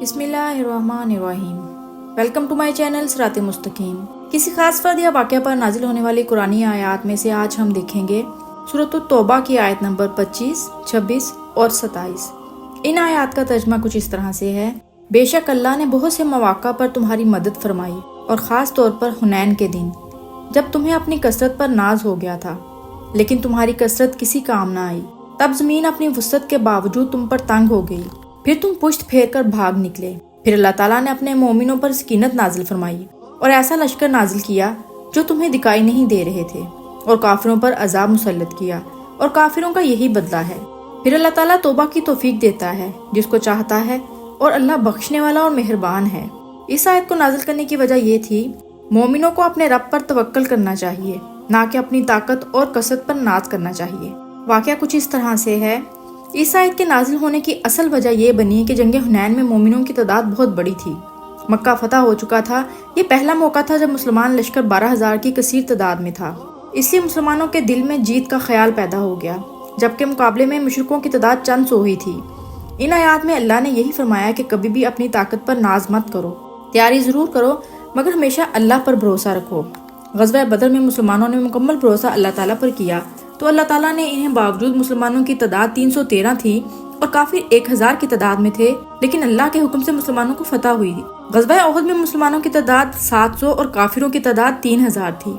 بسم اللہ الرحمن الرحیم۔ ویلکم ٹو مائی چینل صراط مستقیم۔ کسی خاص فرد یا واقعہ پر نازل ہونے والی قرآنی آیات میں سے آج ہم دیکھیں گے سورۃ التوبہ کی آیت نمبر 25، 26 اور 27۔ ان آیات کا ترجمہ کچھ اس طرح سے ہے: بے شک اللہ نے بہت سے مواقع پر تمہاری مدد فرمائی، اور خاص طور پر حنین کے دن، جب تمہیں اپنی کثرت پر ناز ہو گیا تھا، لیکن تمہاری کثرت کسی کام نہ آئی۔ تب زمین اپنی وسعت کے باوجود تم پر تنگ ہو گئی، پھر تم پشت پھیر کر بھاگ نکلے۔ پھر اللہ تعالیٰ نے اپنے مومنوں پر سکینت نازل فرمائی اور ایسا لشکر نازل کیا جو تمہیں دکھائی نہیں دے رہے تھے، اور کافروں پر عذاب مسلط کیا، اور کافروں کا یہی بدلہ ہے۔ پھر اللہ تعالیٰ توبہ کی توفیق دیتا ہے جس کو چاہتا ہے، اور اللہ بخشنے والا اور مہربان ہے۔ اس آیت کو نازل کرنے کی وجہ یہ تھی، مومنوں کو اپنے رب پر توکل کرنا چاہیے، نہ کہ اپنی طاقت اور کثرت پر ناز کرنا چاہیے۔ واقعہ کچھ اس طرح سے ہے۔ اس آیت کے نازل ہونے کی اصل وجہ یہ بنی کہ جنگ حنین میں مومنوں کی تعداد بہت بڑی تھی۔ مکہ فتح ہو چکا تھا۔ یہ پہلا موقع تھا جب مسلمان لشکر 12,000 کی کثیر تعداد میں تھا، اس لیے مسلمانوں کے دل میں جیت کا خیال پیدا ہو گیا، جبکہ مقابلے میں مشرکوں کی تعداد چند سو ہی تھی۔ ان آیات میں اللہ نے یہی فرمایا کہ کبھی بھی اپنی طاقت پر ناز مت کرو، تیاری ضرور کرو مگر ہمیشہ اللہ پر بھروسہ رکھو۔ غزوہ بدر میں مسلمانوں نے مکمل بھروسہ اللہ تعالیٰ پر کیا تو اللہ تعالیٰ نے انہیں باوجود مسلمانوں کی تعداد 313 تھی اور کافر 1000 کی تعداد میں تھے، لیکن اللہ کے حکم سے مسلمانوں کو فتح ہوئی۔ غزوہ احد میں مسلمانوں کی تعداد 700 اور کافروں کی تعداد 3000 تھی۔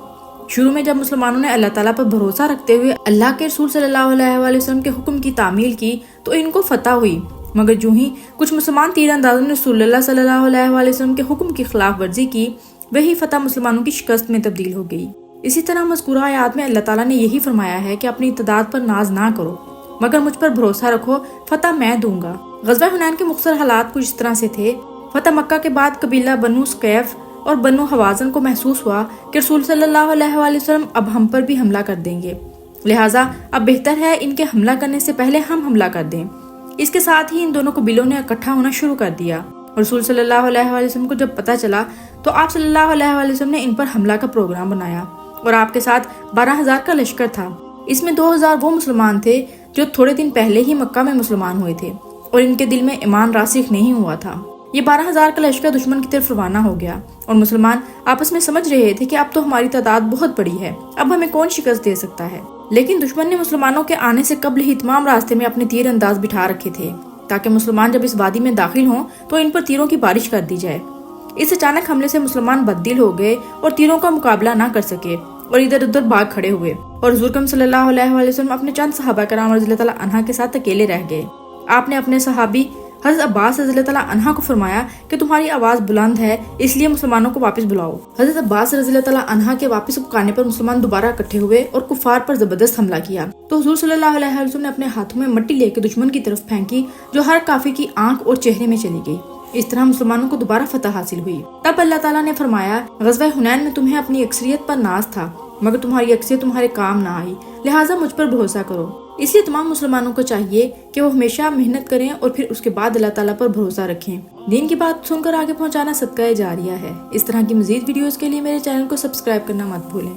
شروع میں جب مسلمانوں نے اللہ تعالیٰ پر بھروسہ رکھتے ہوئے اللہ کے رسول صلی اللہ علیہ وآلہ وسلم کے حکم کی تعمیل کی تو ان کو فتح ہوئی، مگر جو ہی کچھ مسلمان تیر اندازوں نے رسول اللہ صلی اللہ علیہ وآلہ وسلم کے حکم کی خلاف ورزی کی، وہی فتح مسلمانوں کی شکست میں تبدیل ہو گئی۔ اسی طرح مذکورہ آیات میں اللہ تعالیٰ نے یہی فرمایا ہے کہ اپنی تعداد پر ناز نہ کرو مگر مجھ پر بھروسہ رکھو، فتح میں دوں گا۔ غزوہ حنین کے مختصر حالات کچھ اس طرح سے تھے۔ فتح مکہ کے بعد قبیلہ بنو ثقیف اور بنو حوازن کو محسوس ہوا کہ رسول صلی اللہ علیہ وآلہ وسلم اب ہم پر بھی حملہ کر دیں گے، لہٰذا اب بہتر ہے ان کے حملہ کرنے سے پہلے ہم حملہ کر دیں۔ اس کے ساتھ ہی ان دونوں قبیلوں نے اکٹھا ہونا شروع کر دیا۔ رسول صلی اللہ علیہ وآلہ وسلم کو جب پتہ چلا تو آپ صلی اللہ علیہ وآلہ وسلم نے ان پر حملہ کا پروگرام بنایا، اور آپ کے ساتھ 12,000 کا لشکر تھا۔ اس میں 2,000 وہ مسلمان تھے جو تھوڑے دن پہلے ہی مکہ میں مسلمان ہوئے تھے اور ان کے دل میں ایمان راسخ نہیں ہوا تھا۔ یہ 12,000 کا لشکر دشمن کی طرف روانہ ہو گیا، اور مسلمان آپس میں سمجھ رہے تھے کہ اب تو ہماری تعداد بہت بڑی ہے، اب ہمیں کون شکست دے سکتا ہے۔ لیکن دشمن نے مسلمانوں کے آنے سے قبل ہی تمام راستے میں اپنے تیر انداز بٹھا رکھے تھے تاکہ مسلمان جب اس وادی میں داخل ہوں تو ان پر تیروں کی بارش کر دی جائے۔ اس اچانک حملے سے مسلمان بددل ہو گئے اور تیروں کا مقابلہ نہ کر سکے اور ادھر ادھر بھاگ کھڑے ہوئے، اور حضور کریم صلی اللہ علیہ وآلہ وسلم اپنے چند صحابہ کرام رضی اللہ تعالیٰ عنہ کے ساتھ اکیلے رہ گئے۔ آپ نے اپنے صحابی حضرت عباس رضی اللہ تعالیٰ عنہ کو فرمایا کہ تمہاری آواز بلند ہے، اس لیے مسلمانوں کو واپس بلاؤ۔ حضرت عباس رضی اللہ تعالیٰ عنہ کے واپس پکانے پر مسلمان دوبارہ اکٹھے ہوئے اور کفار پر زبردست حملہ کیا، تو حضور صلی اللہ علیہ وسلم نے اپنے ہاتھوں میں مٹی لے کے دشمن کی طرف پھینکی جو ہر کافر کی آنکھ اور چہرے میں چلی گئی۔ اس طرح مسلمانوں کو دوبارہ فتح حاصل ہوئی۔ تب اللہ تعالیٰ نے فرمایا، غزوہ حنین میں تمہیں اپنی اکثریت پر ناز تھا مگر تمہاری اکثریت تمہارے کام نہ آئی، لہٰذا مجھ پر بھروسہ کرو۔ اس لیے تمام مسلمانوں کو چاہیے کہ وہ ہمیشہ محنت کریں اور پھر اس کے بعد اللہ تعالیٰ پر بھروسہ رکھیں۔ دین کی بات سن کر آگے پہنچانا صدقہ جاریہ ہے۔ اس طرح کی مزید ویڈیوز کے لیے میرے چینل کو سبسکرائب کرنا مت بھولیں۔